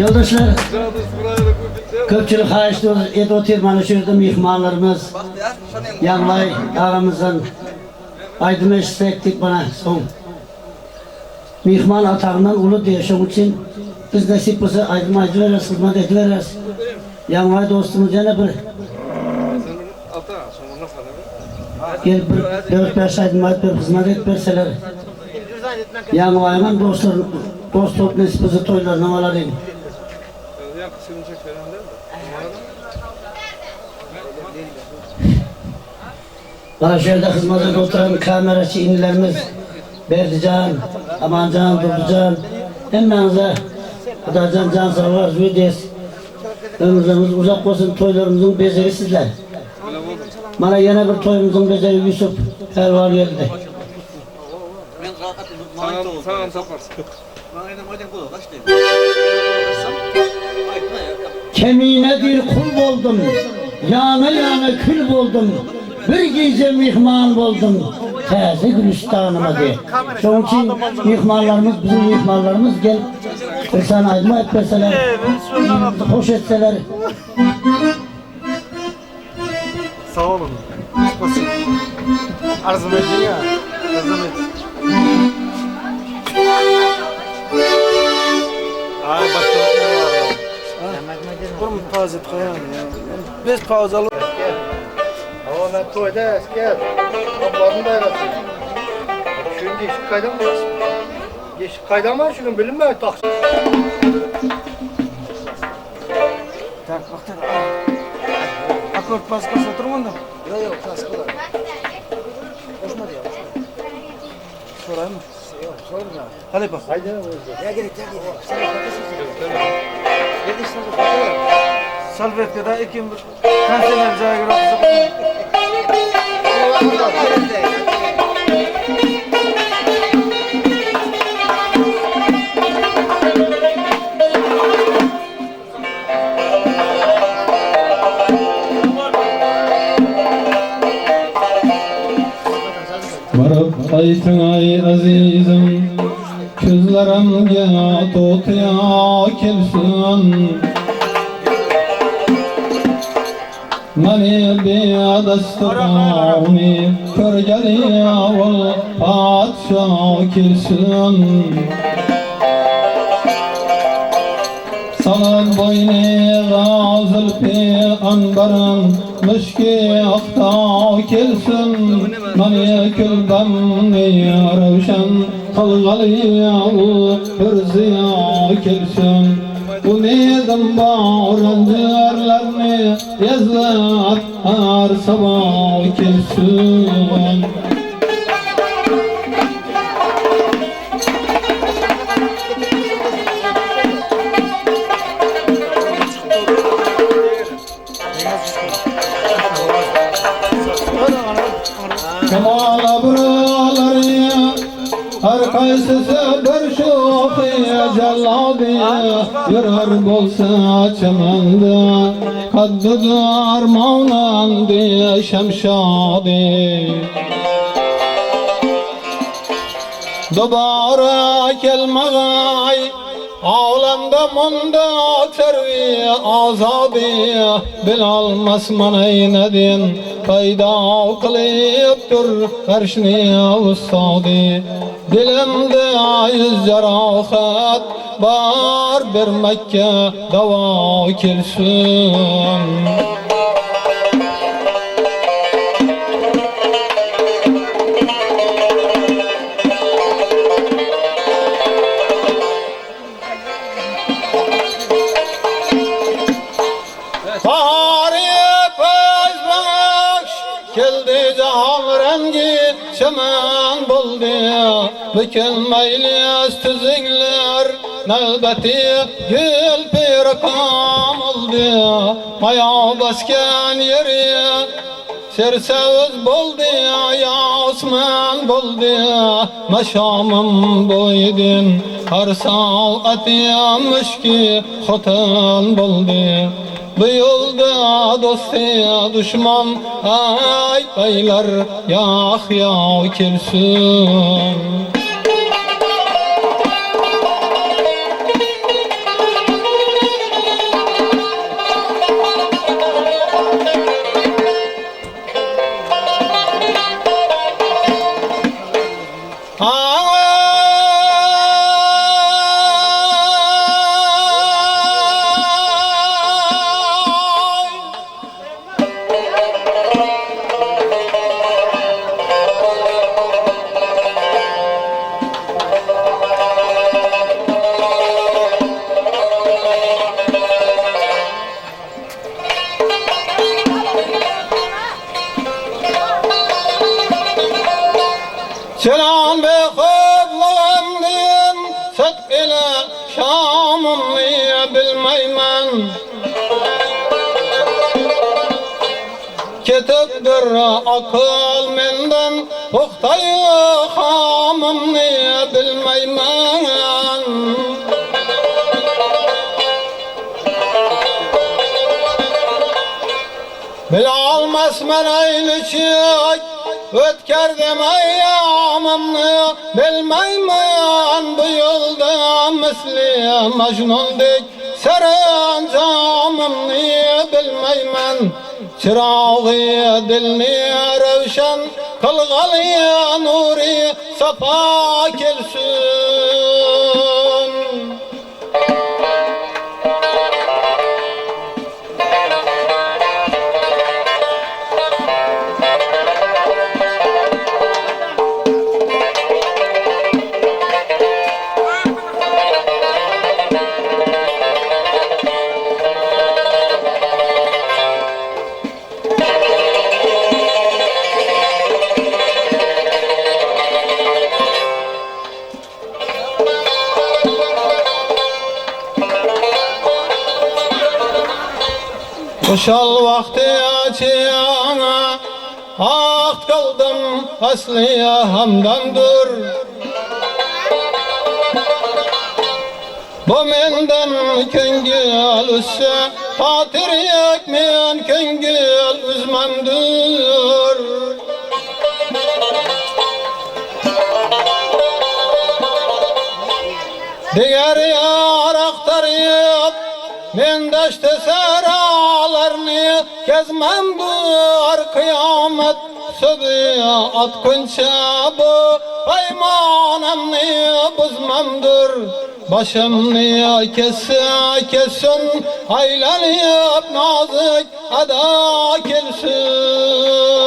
Yoldaşlar, köpçülük hayıştır, Edo Tirmanı şurada mihmanlarımız, Yanlay ağamızdan aydın estektik bana son. Mihman atağından ulu diye şun için biz nasip olsa aydın veririz, hizmet ediliriz. Yanlay dostumuz yana bir gel bir 4-5 aydın bir hizmet et verseler. Yanlay'ın dost olup nesipası toylarına alayım. Karaşehir'de hizmete oturan kameracı inilerimiz Berdican, Amancan, Durducan, hemmanıza Kudacan, Can Sağlar, Züydes, ömrümüz uzak olsun, toylarımızın bezeri sizler. Bana yine bir toyumuzun bezeri Yusuf Ervar geldi. Sağım taparsın. Kemiğine bir kul oldum, yana kül oldum, bir gece mihman oldum, tezi gülistanıma diye. Şunun için mihmanlarımız, bizim mihmanlarımız gel, insan aydınma etmeseler, hoş etseler. Sağ olun. Spasибо. Arzum edin ya. Arzum edin. Ay başka. Kurum taze koyan ya. Biz pauzalı. Ama ben toyda esker. Ablarını da yarasın. Şunun değişik kaydan mı? Değişik kaydan var şunun bilinmeyen taksi. Tak baktar. Akort paskası oturmadı. Yok paskalar. Hoşmadı ya. Sorayım mı? Yok sorma. Hadi bak. Haydi. Ya gerek ya gerek. Sen bakasın. Yedi işte bakıyor. Salvet kadar ikim kanseler caya göre. Varıp aytın ay azizim, közlerimge tutuya kelsin. Mani bir dasturani körgeli ol padşah kelsin. Salat boyni gazıl peygamberin müşki akta kelsin. Mani külbemni rövşen kılgalı hırziya kelsin. Umedim bağıran diyarlarını yazlar her sabah kelsin. Kemala buraları her kaysısı bir şokiye celladiye yürür bolsa çemende kaddıdı armağanan diye şemşadi. Dubara kelmagay ağlamda munda tervi azadi bilalmas manayinedin payda kılıptır karşını ustadi. Dilimde yüz cerahat var bir Mekke dava kelsin. Keldi cahan rengi çemen buldu. Bükülmeyliyiz tüzünler nöbeti gül pirakam oldu. Maya basken yeri sersevuz buldu. Ya Osman buldu. Maşamım boydun her saat yamış ki hotan buldu. Bu yolda dostu düşman ay beyler yahya kelsin. Selam be kıblağımdın sıdk ile Şam'ım niye bilmeymen. Ketipdir akıl menden puhtayı hamım niye bilmeymen. Bilalmaz men eyleşik ötkerdim eyyamımni bilmeymen. Bu yolda misli Mecnun'dik serencamımni bilmeymen. Çırağı dilni revşen kılgalı nuri safa kelsin. Kuşal vakti açıyana akt kaldım asliye hamdandır. Bu menden köngül üsse hatir yekmeyen köngül üzmemdir. Diğer yar aktarıp men daşte saralarını gezmemdir. Kıyamet söbü at kunça bu peymanımni buzmamdır. Başımni kesin aylanıp nazik ada kelsin.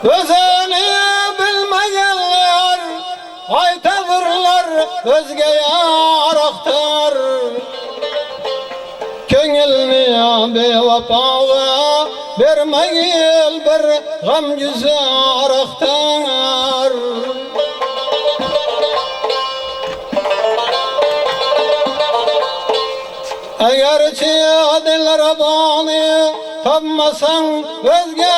Özünü bilmeyenler aytadırlar özge yaraktar. Köngülni bevapağa vermeyil bir gam yüzü araktar. Egerçi dil rabani tapmasan özge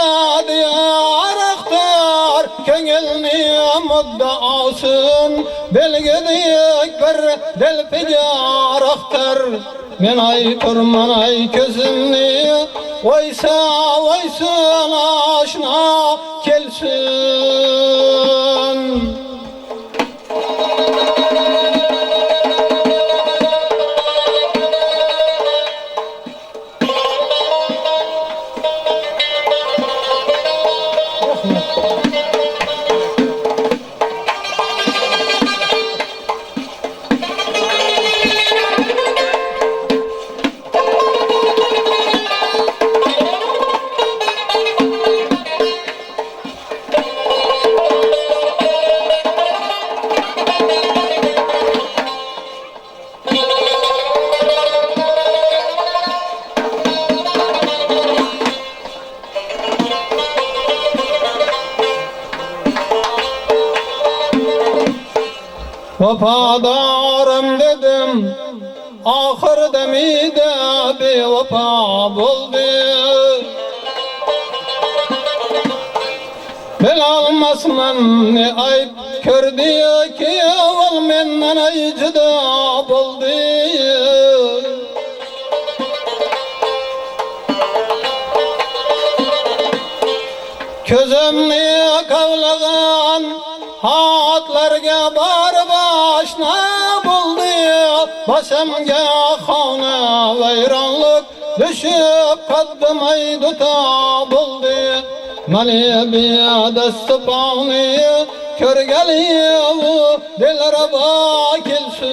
diyaraktır. Köngülni muddaasın belgediyik bir dil pijaraktır. Men ay turman ay közümni oysa oysun aşna kelsin. Vafadarım dedim, ahir demide bevafa buldu. Bilalmasman ne ayıp kördü ki Gözüm menden aycıda buldu. Közümni kavlagan hatlarga barib aşna buldu. Başımga xona vayronlik düşüp qaddimay duta buldu. Mani biyadasti poni körgeli u dilraba kelsin.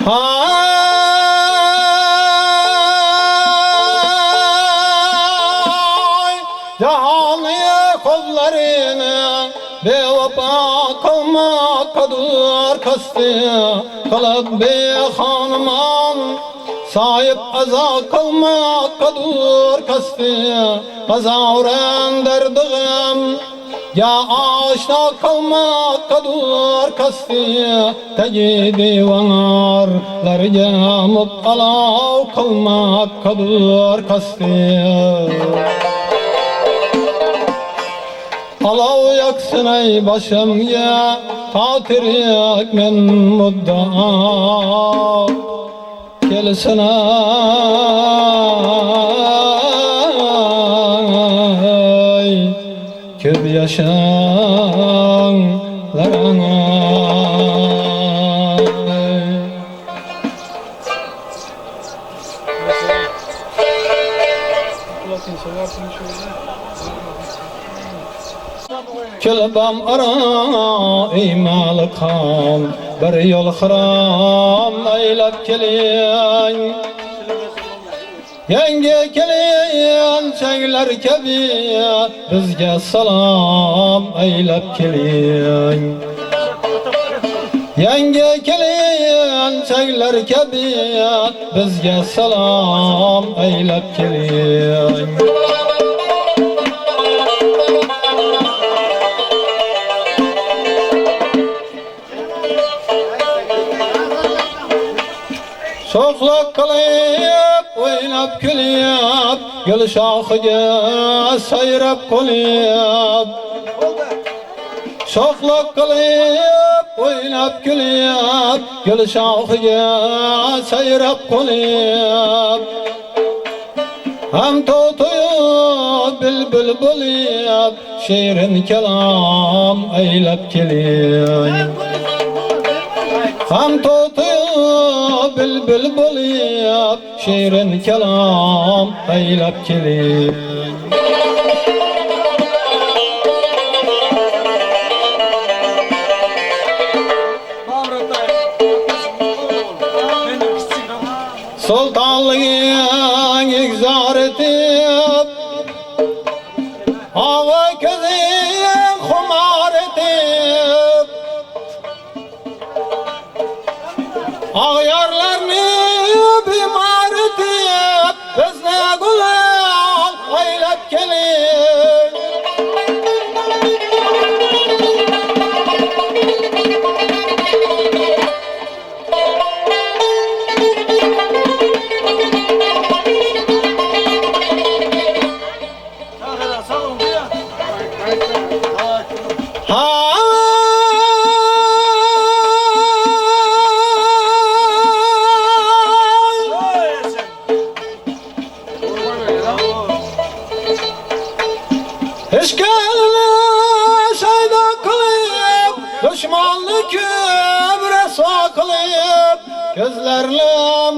Hay cahani kollarını bevapa kılmak kadur kastı kalıp be hanıman sahip aza kılmak kadur kastı azavren derdim ya aşna kalmak kadur kastı tegi divanlarga mubtala kalmak kadur kastı alav yaksın ey başımga tatiryak men muddao kelsin ay köp yaşanlarına. Kelbam ara ey malikam bir yol xiram aylab kelin. Yangi kelin changlar kabi bizga salom aylab kelin. Yangi kelin changlar kabi bizga salom aylab kelin. So'qloq qilib, o'ynab kulib, gul shoxiga sayrab qolib. So'qloq qilib, o'ynab kulib, gul shoxiga sayrab qolib. Ham to'to'yib, bilbil bo'lib, shirin kalom aylab kelin. Ham to'to'yib, bilbil bo'lib, shirin kalom aylab kelin. Sultanlığın igzar etip, ağa közün xumar etip, ağyarlarını bimar etip, bizne gulal aylab kelin. Düşmanlık kübre saklayıp, gözlerim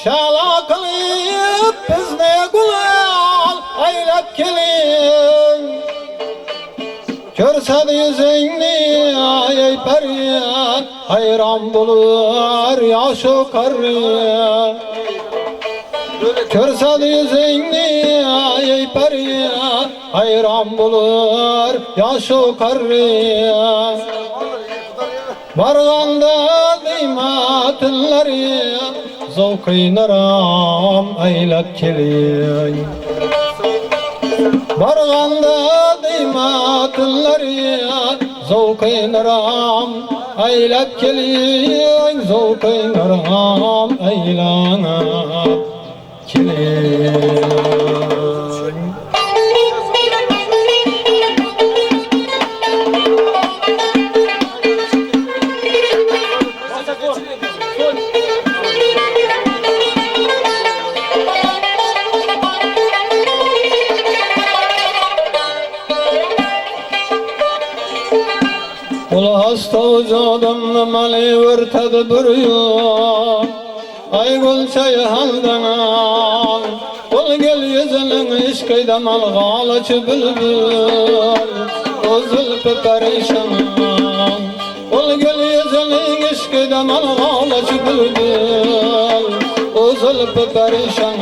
şala kılıp, bizne gulal aylab kelin. Körsedi yüzüngni ey periyan, hayran bulur yaşı karıya. Körsedi yüzüngni ey periyan, hayran bulur yaşı karıya. Barganda diymatınları Zovkıynaram aylak kelin Barganda diymatınları Zovkıynaram aylak kelin Zovkıynaram aylak kelin Ula hasta vücudumda mali vırtadı duruyor Ay gül çayı haldan Ul gel yüzünün işkıyda malgalaçı bülbül O zülfü perişan Ul gel yüzünün işkıyda malgalaçı bülbül O zülfü perişan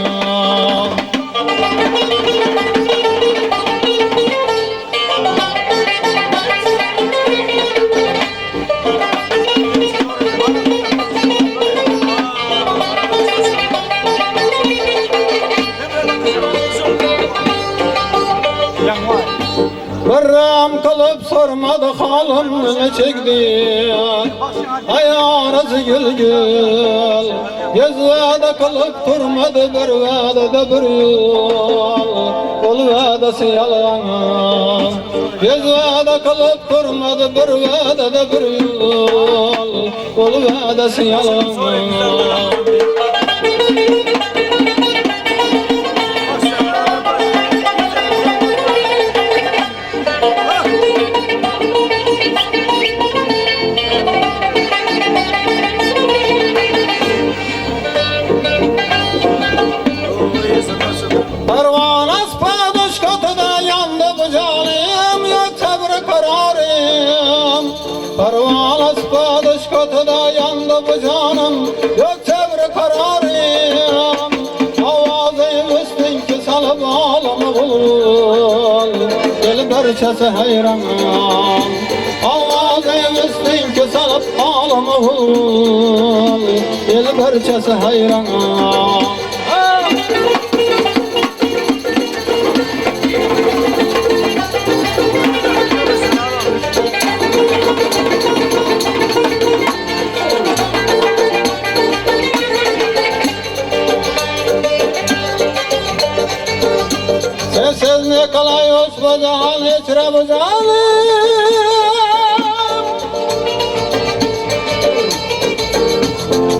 Varram kalıp sormadı halımını çekti Ay arası gül gül Gözvada kalıp durmadı bir vadada bir yol Ol vadası yalan Gözvada kalıp durmadı bir vadada bir yol Ol vadası yalan Parvanas padoş katıda yandı bu canım Yok sabır kararım Parvanas padoş katıda yandı bu canım Yok sabır kararım Avazım üstünki salıp ağlama bul El parçası hayran Avazım üstünki salıp ağlama bul El parçası hayran Sessiz ne kalıyoruz bu can, içre bu canım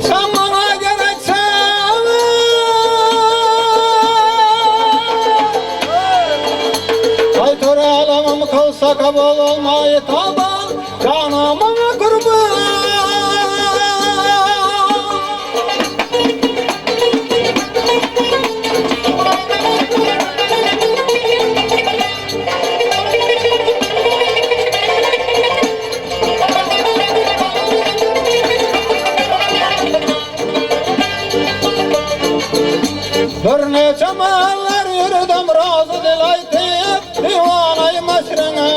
Sen bana gereksen Ay töre alamam kılsa kabul olmayı taban Canıma kurban Bir neçe mahallar yürüdüm razı dilaytip divanayı meşrine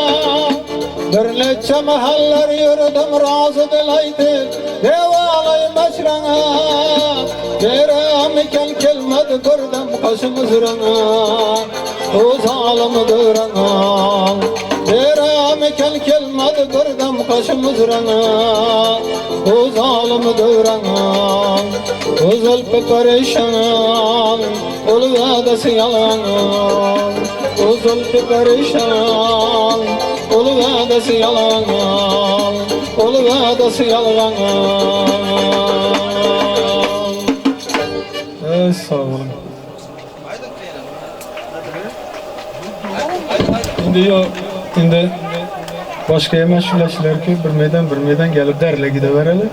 Bir neçe mahallar yürüdüm razı dilaytip divanayı meşrine Derem iken kelmedi gördüm kaşımı zırına O zalımı dırına Derem iken kelmedi gördüm kaşımı zırına O zalımı dırına O zülfü perişan Ol vadası yalan O zülfü perişan Ol vadası yalan Ol vadası yalan Sağ olun. Şimdi başka meşhuleşler ki bir meydan gelip derle gidevereli.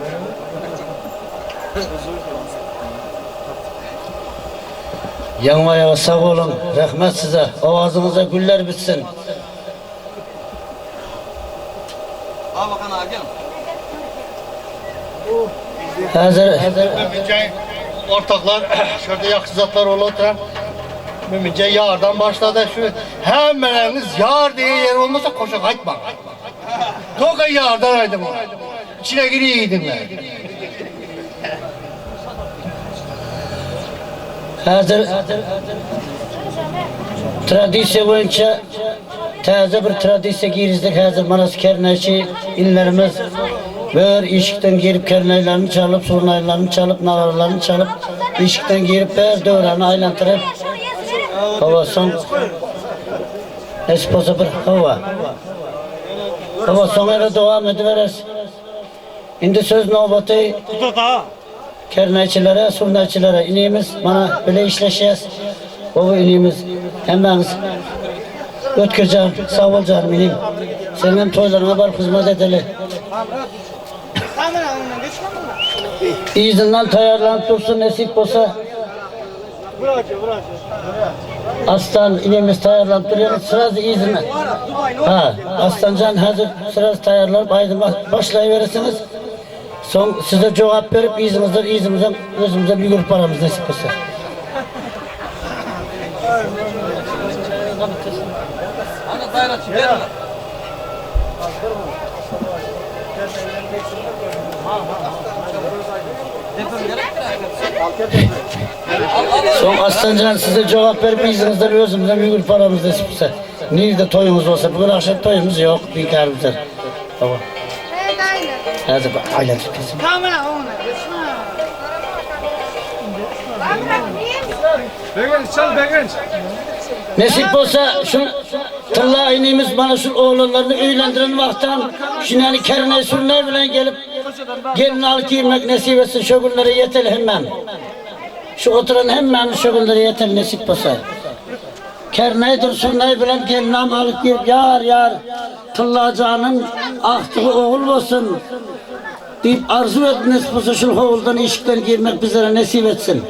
Yanmaya sağ olun. Rahmet size. Avazınıza güller bitsin. Al bakalım abi gelin. Hazır. Ortaklar, şurada yakızatlar oturan mümince yardan başladı. Şu hemeniniz yar diye yer olmasa koşa kaçma. Toka yardan aydı bu. içine giriydin ben. Hazır tradisiya boyunca taze bir tradisiya girizdik. Hazır Manas Kerneşi inlerimiz böyle ışıktan girip kerneylerini çalıp, surnaylarını çalıp, nağarlarını çalıp, ışıktan girip böyle dövreni aylandırıp hava son esposa bir hava. Hava sonuyla devam ediveririz. Şimdi söz nöbeti kerneyçilere, surnayçilere ineyimiz, bana böyle işleşeceğiz. Baba ineyimiz, hemen ötküreceğim, sağ ol canım ineyim. Senin toylarına var hizmet edeli. İzinden tayarlanıp dursun nasip olsa. Aslan ineyimiz tayarlanıp duruyoruz, sırası izinle. Aslancan hazır sırası tayarlanıp aydın başlayıverirsiniz. Son size cevap verip izimizden özümüze bir grup paramız nasip olsa. Son Aslancan size cevap verip izinizden özümüzden bir grup paramız nasip olsa. Nerede toyumuz olsa bugün akşam toyumuz yok. Bir karımızdır. Tamam. Hadi bak aylan çıkıyorsun. Nasip olsa şu tırla inimiz bana şu oğlanlarını evlendiren vaktan şunları kerine sürüne bilen gelip gelin alıp girmek nasip etsin şu günlere yeter hemen. Şu oturan hemen şu günlere yeter nasip olsa. Kernedir sürüne bilen gelin alıp girip yar tırla canın aktığı oğul olsun deyip arzu et nasip olsa şu oğuldan işikten girmek bizlere nasip etsin.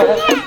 Thank you.